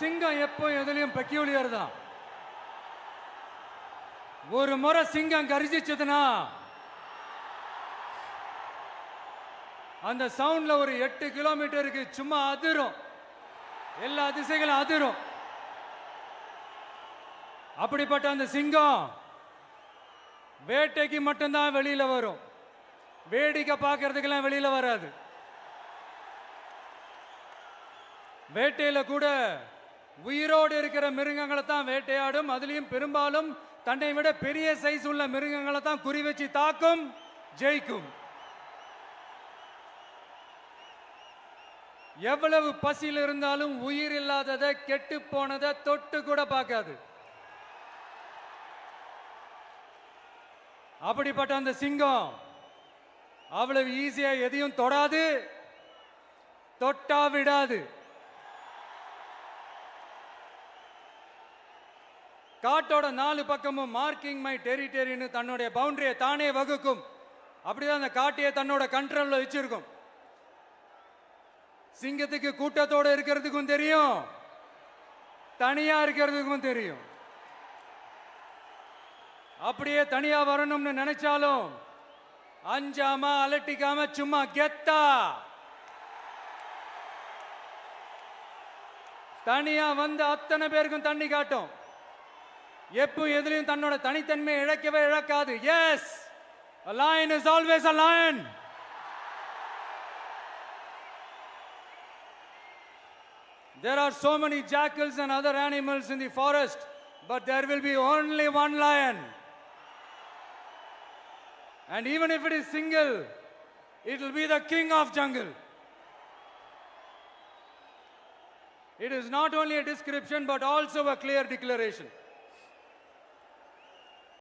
சிங்கம் எப்போ எதுலயும் பெக்யூலியர் தான். ஒரு முறை சிங்கம் கர்ஜிச்சதுன்னா அந்த சவுண்ட்ல ஒரு 8 கிலோமீட்டருக்கு சும்மா அதிரும், எல்லா திசைகளும் அதிரும். அப்படிப்பட்ட அந்த சிங்கம் வேட்டைக்கு மட்டும்தான் வெளியில வரும், வேடிக்கை பார்க்கறதுக்கெல்லாம் வெளியில வராது. வேட்டையில கூட உயிரோடு இருக்கிற மிருகங்களை தான் வேட்டையாடும். அதுலயும் பெரும்பாலும் தன்னை விட பெரிய சைஸ் உள்ள மிருகங்களை தான் குறி வச்சு தாக்கும், ஜெயிக்கும். எவ்வளவு பசியில் இருந்தாலும் உயிர் இல்லாததை, கெட்டு போனதை தொட்டு கூட பார்க்காது. அப்படிப்பட்ட அந்த சிங்கம் அவ்வளவு ஈஸியா எதையும் தொடாது, தொட்டா விடாது. காட்டோட 4 பக்கமும் மார்க்கிங் மை டெரிட்டரின்னு தன்னுடைய பவுண்டரியை தானே வகுக்கும். அப்படிதான் அந்த காட்டையே தன்னோட கண்ட்ரோல்ல வச்சிருக்கும். சிங்கத்துக்கு கூட்டத்தோட இருக்கிறதுக்கும் தெரியும், தனியா இருக்கிறதுக்கும் தெரியும். அப்படியே தனியா வரணும்னு நினைச்சாலும் அஞ்சாம அலட்டிக்காம சும்மா கெத்தா தனியா வந்து அத்தனை பேருக்கும் தண்ணி காட்டும். எப்போ எதிலையும் தன்னோட தனித்தன்மையை இழக்கவே இழக்காது. Yes, a lion is always a lion. There are so many jackals and other animals in the forest, but there will be only one lion. And even if it is single, it will be the king of jungle. It is not only a description but also a clear declaration.